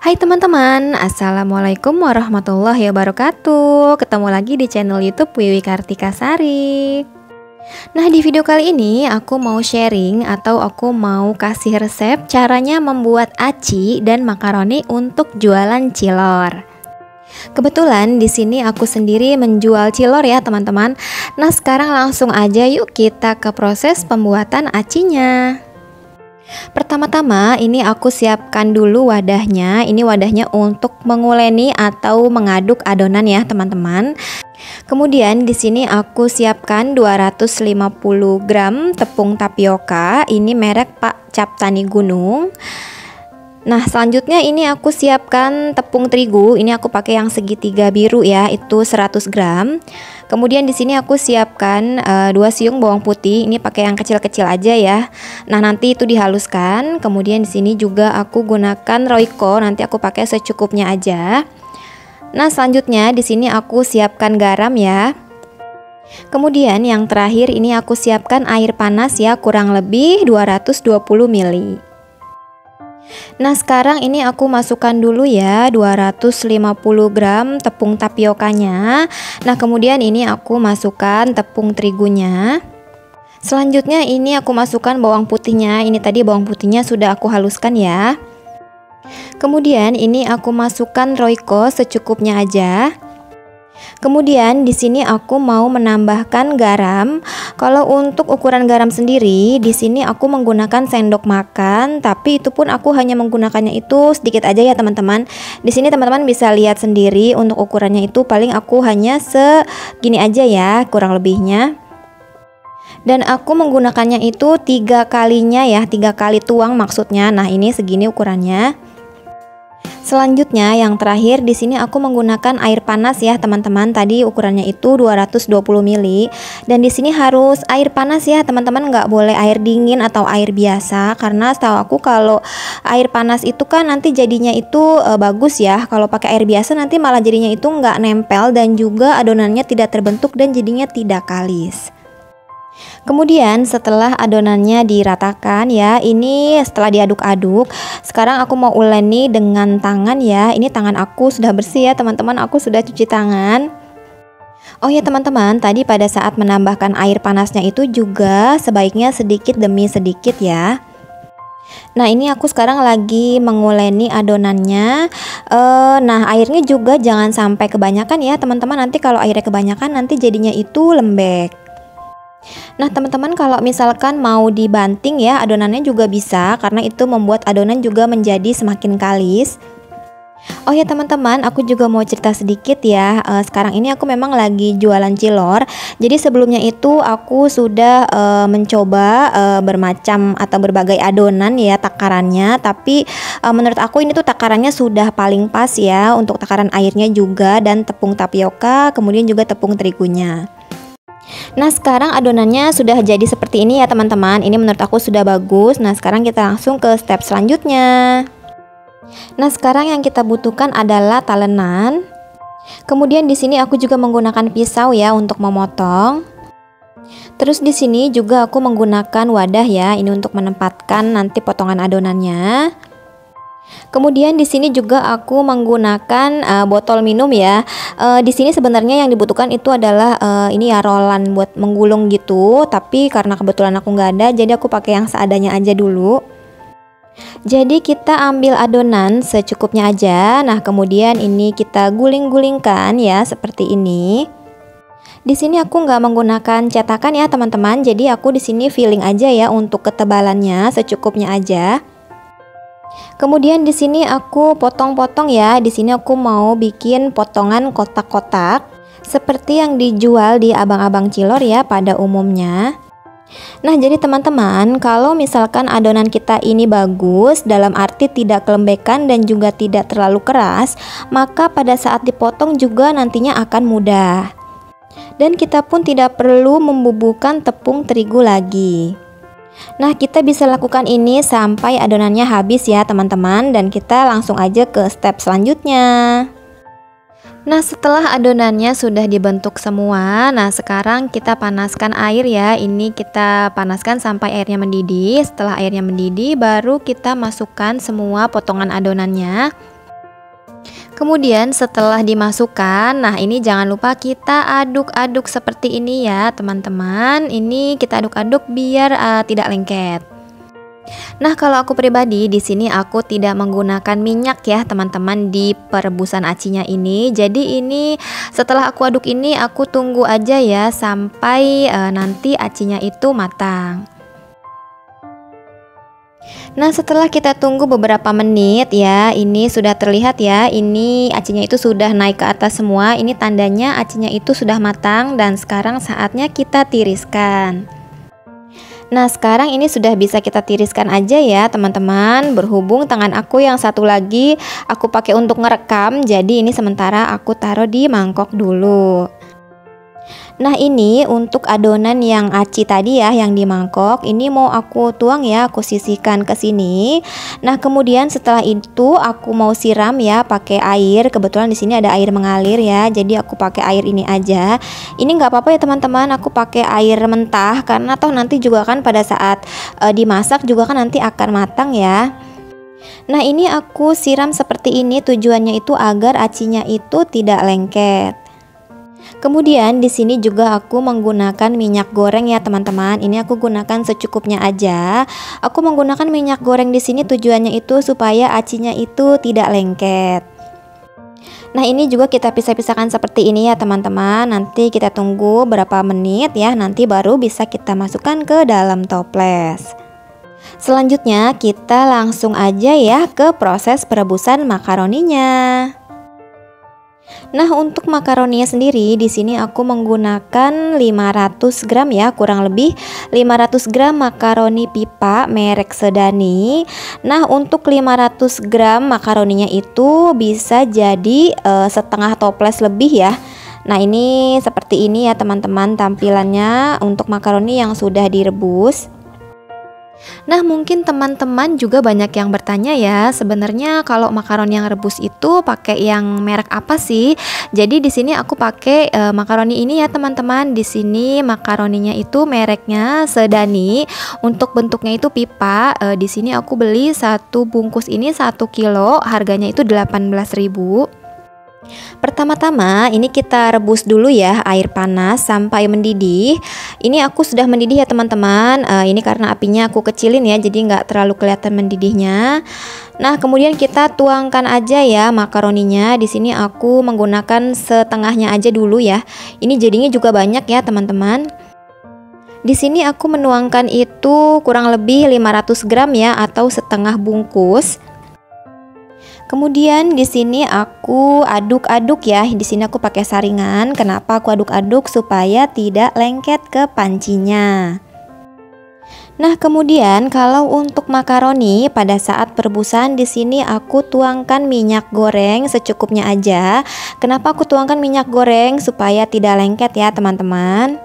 Hai teman-teman, Assalamualaikum warahmatullahi wabarakatuh. Ketemu lagi di channel YouTube Wiwi Kartika Sari. Nah, di video kali ini aku mau sharing atau aku mau kasih resep caranya membuat aci dan makaroni untuk jualan cilor. Kebetulan di sini aku sendiri menjual cilor ya teman-teman. Nah, sekarang langsung aja yuk kita ke proses pembuatan acinya. Pertama-tama ini aku siapkan dulu wadahnya. Ini wadahnya untuk menguleni atau mengaduk adonan ya teman-teman. Kemudian di sini aku siapkan 250 gram tepung tapioka. Ini merek Pak Cap Tani Gunung. Nah, selanjutnya ini aku siapkan tepung terigu. Ini aku pakai yang segitiga biru ya, itu 100 gram. Kemudian di sini aku siapkan 2 siung bawang putih. Ini pakai yang kecil-kecil aja ya. Nah, nanti itu dihaluskan. Kemudian di sini juga aku gunakan Royco. Nanti aku pakai secukupnya aja. Nah, selanjutnya di sini aku siapkan garam ya. Kemudian yang terakhir ini aku siapkan air panas ya, kurang lebih 220 ml. Nah, sekarang ini aku masukkan dulu ya 250 gram tepung tapiokanya. Nah, kemudian ini aku masukkan tepung terigunya. Selanjutnya ini aku masukkan bawang putihnya. Ini tadi bawang putihnya sudah aku haluskan ya. Kemudian ini aku masukkan Royco secukupnya aja. Kemudian di sini aku mau menambahkan garam. Kalau untuk ukuran garam sendiri, di sini aku menggunakan sendok makan, tapi itu pun aku hanya menggunakannya itu sedikit aja ya teman-teman. Di sini teman-teman bisa lihat sendiri untuk ukurannya itu paling aku hanya segini aja ya, kurang lebihnya. Dan aku menggunakannya itu 3 kalinya ya, 3 kali tuang maksudnya. Nah, ini segini ukurannya. Selanjutnya yang terakhir di sini aku menggunakan air panas ya teman-teman. Tadi ukurannya itu 220 ml dan di sini harus air panas ya teman-teman, nggak boleh air dingin atau air biasa, karena setahu aku kalau air panas itu kan nanti jadinya itu bagus ya. Kalau pakai air biasa nanti malah jadinya itu nggak nempel dan juga adonannya tidak terbentuk dan jadinya tidak kalis. Kemudian setelah adonannya diratakan ya, ini setelah diaduk-aduk, sekarang aku mau uleni dengan tangan ya. Ini tangan aku sudah bersih ya teman-teman, aku sudah cuci tangan. Oh ya teman-teman, tadi pada saat menambahkan air panasnya itu juga sebaiknya sedikit demi sedikit ya. Nah, ini aku sekarang lagi menguleni adonannya. Nah, airnya juga jangan sampai kebanyakan ya teman-teman, nanti kalau airnya kebanyakan nanti jadinya itu lembek. Nah teman-teman, kalau misalkan mau dibanting ya adonannya juga bisa, karena itu membuat adonan juga menjadi semakin kalis. Oh ya teman-teman, aku juga mau cerita sedikit ya. Sekarang ini aku memang lagi jualan cilor. Jadi sebelumnya itu aku sudah mencoba bermacam atau berbagai adonan ya takarannya. Tapi menurut aku ini tuh takarannya sudah paling pas ya, untuk takaran airnya juga dan tepung tapioka, kemudian juga tepung terigunya. Nah, sekarang adonannya sudah jadi seperti ini ya teman-teman. Ini menurut aku sudah bagus. Nah, sekarang kita langsung ke step selanjutnya. Nah, sekarang yang kita butuhkan adalah talenan. Kemudian di sini aku juga menggunakan pisau ya untuk memotong. Terus di sini juga aku menggunakan wadah ya, ini untuk menempatkan nanti potongan adonannya. Kemudian di sini juga aku menggunakan botol minum ya. Di sini sebenarnya yang dibutuhkan itu adalah ini ya, rolan buat menggulung gitu. Tapi karena kebetulan aku nggak ada, jadi aku pakai yang seadanya aja dulu. Jadi kita ambil adonan secukupnya aja. Nah, kemudian ini kita guling-gulingkan ya seperti ini. Di sini aku nggak menggunakan cetakan ya teman-teman. Jadi aku di sini feeling aja ya untuk ketebalannya secukupnya aja. Kemudian di sini aku potong-potong ya. Di sini aku mau bikin potongan kotak-kotak seperti yang dijual di abang-abang cilor ya pada umumnya. Nah, jadi teman-teman, kalau misalkan adonan kita ini bagus, dalam arti tidak kelembekan dan juga tidak terlalu keras, maka pada saat dipotong juga nantinya akan mudah. Dan kita pun tidak perlu membubuhkan tepung terigu lagi. Nah, kita bisa lakukan ini sampai adonannya habis ya teman-teman, dan kita langsung aja ke step selanjutnya. Nah, setelah adonannya sudah dibentuk semua, nah sekarang kita panaskan air ya. Ini kita panaskan sampai airnya mendidih. Setelah airnya mendidih, baru kita masukkan semua potongan adonannya. Kemudian setelah dimasukkan, nah ini jangan lupa kita aduk-aduk seperti ini ya teman-teman. Ini kita aduk-aduk biar tidak lengket. Nah, kalau aku pribadi di sini aku tidak menggunakan minyak ya teman-teman di perebusan acinya ini. Jadi ini setelah aku aduk ini aku tunggu aja ya sampai nanti acinya itu matang. Nah, setelah kita tunggu beberapa menit ya, ini sudah terlihat ya, ini acinya itu sudah naik ke atas semua. Ini tandanya acinya itu sudah matang dan sekarang saatnya kita tiriskan. Nah, sekarang ini sudah bisa kita tiriskan aja ya teman-teman. Berhubung tangan aku yang satu lagi aku pakai untuk ngerekam, jadi ini sementara aku taruh di mangkok dulu. Nah, ini untuk adonan yang aci tadi ya, yang di mangkok, ini mau aku tuang ya, aku sisihkan ke sini. Nah, kemudian setelah itu aku mau siram ya pakai air. Kebetulan di sini ada air mengalir ya, jadi aku pakai air ini aja. Ini nggak apa-apa ya teman-teman, aku pakai air mentah karena toh nanti juga kan pada saat dimasak juga kan nanti akan matang ya. Nah, ini aku siram seperti ini, tujuannya itu agar acinya itu tidak lengket. Kemudian di sini juga aku menggunakan minyak goreng ya teman-teman. Ini aku gunakan secukupnya aja. Aku menggunakan minyak goreng di sini tujuannya itu supaya acinya itu tidak lengket. Nah, ini juga kita pisah-pisahkan seperti ini ya teman-teman. Nanti kita tunggu berapa menit ya, nanti baru bisa kita masukkan ke dalam toples. Selanjutnya kita langsung aja ya ke proses perebusan makaroninya. Nah, untuk makaroninya sendiri di sini aku menggunakan 500 gram ya, kurang lebih 500 gram makaroni pipa merek Sedani. Nah, untuk 500 gram makaroninya itu bisa jadi setengah toples lebih ya. Nah, ini seperti ini ya teman-teman tampilannya untuk makaroni yang sudah direbus. Nah, mungkin teman-teman juga banyak yang bertanya ya, sebenarnya kalau makaroni yang rebus itu pakai yang merek apa sih? Jadi di sini aku pakai makaroni ini ya teman-teman. Di sini makaroninya itu mereknya Sedani. Untuk bentuknya itu pipa. Di sini aku beli satu bungkus ini 1 kilo, harganya itu 18.000. Pertama-tama ini kita rebus dulu ya air panas sampai mendidih. Ini aku sudah mendidih ya teman-teman. Ini karena apinya aku kecilin ya, jadi nggak terlalu kelihatan mendidihnya. Nah, kemudian kita tuangkan aja ya makaroninya. Di sini aku menggunakan setengahnya aja dulu ya. Ini jadinya juga banyak ya teman-teman. Di sini aku menuangkan itu kurang lebih 500 gram ya, atau setengah bungkus. Kemudian di sini aku aduk-aduk ya. Di sini aku pakai saringan. Kenapa aku aduk-aduk? Supaya tidak lengket ke pancinya. Nah, kemudian kalau untuk makaroni pada saat perebusan di sini aku tuangkan minyak goreng secukupnya aja. Kenapa aku tuangkan minyak goreng? Supaya tidak lengket ya, teman-teman.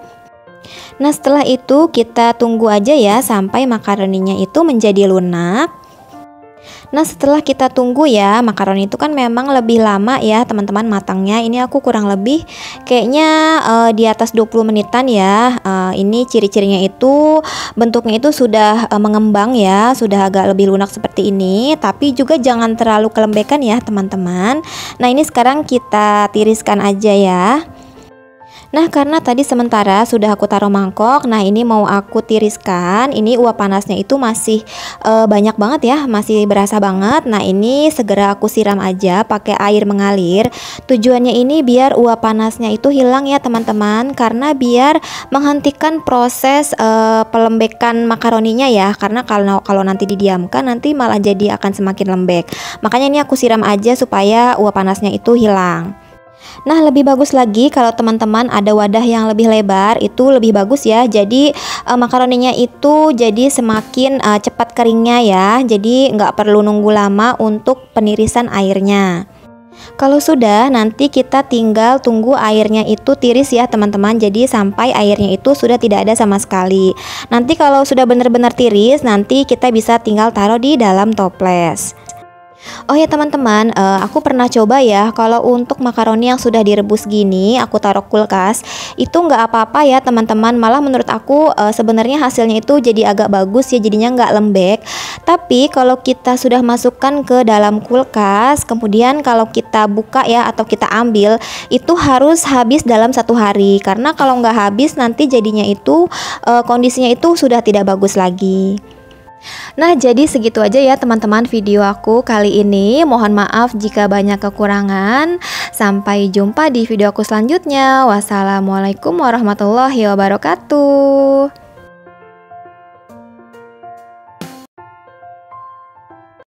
Nah, setelah itu kita tunggu aja ya sampai makaroninya itu menjadi lunak. Nah, setelah kita tunggu ya, makaroni itu kan memang lebih lama ya teman-teman matangnya. Ini aku kurang lebih kayaknya di atas 20 menitan ya. Ini ciri-cirinya itu bentuknya itu sudah mengembang ya, sudah agak lebih lunak seperti ini. Tapi juga jangan terlalu kelembekan ya teman-teman. Nah, ini sekarang kita tiriskan aja ya. Nah, karena tadi sementara sudah aku taruh mangkok. Nah, ini mau aku tiriskan. Ini uap panasnya itu masih banyak banget ya, masih berasa banget. Nah, ini segera aku siram aja pakai air mengalir. Tujuannya ini biar uap panasnya itu hilang ya teman-teman, karena biar menghentikan proses pelembekan makaroninya ya. Karena kalau nanti didiamkan nanti malah jadi akan semakin lembek. Makanya ini aku siram aja supaya uap panasnya itu hilang. Nah, lebih bagus lagi kalau teman-teman ada wadah yang lebih lebar, itu lebih bagus ya. Jadi makaroninya itu jadi semakin cepat keringnya ya. Jadi nggak perlu nunggu lama untuk penirisan airnya. Kalau sudah, nanti kita tinggal tunggu airnya itu tiris ya teman-teman. Jadi sampai airnya itu sudah tidak ada sama sekali. Nanti kalau sudah benar-benar tiris, nanti kita bisa tinggal taruh di dalam toples. Oh ya teman-teman, aku pernah coba ya, kalau untuk makaroni yang sudah direbus gini, aku taruh kulkas, itu nggak apa-apa ya teman-teman. Malah menurut aku sebenarnya hasilnya itu jadi agak bagus ya, jadinya nggak lembek. Tapi kalau kita sudah masukkan ke dalam kulkas, kemudian kalau kita buka ya atau kita ambil, itu harus habis dalam 1 hari. Karena kalau nggak habis nanti jadinya itu kondisinya itu sudah tidak bagus lagi. Nah, jadi segitu aja ya teman-teman video aku kali ini. Mohon maaf jika banyak kekurangan. Sampai jumpa di video aku selanjutnya. Wassalamualaikum warahmatullahi wabarakatuh.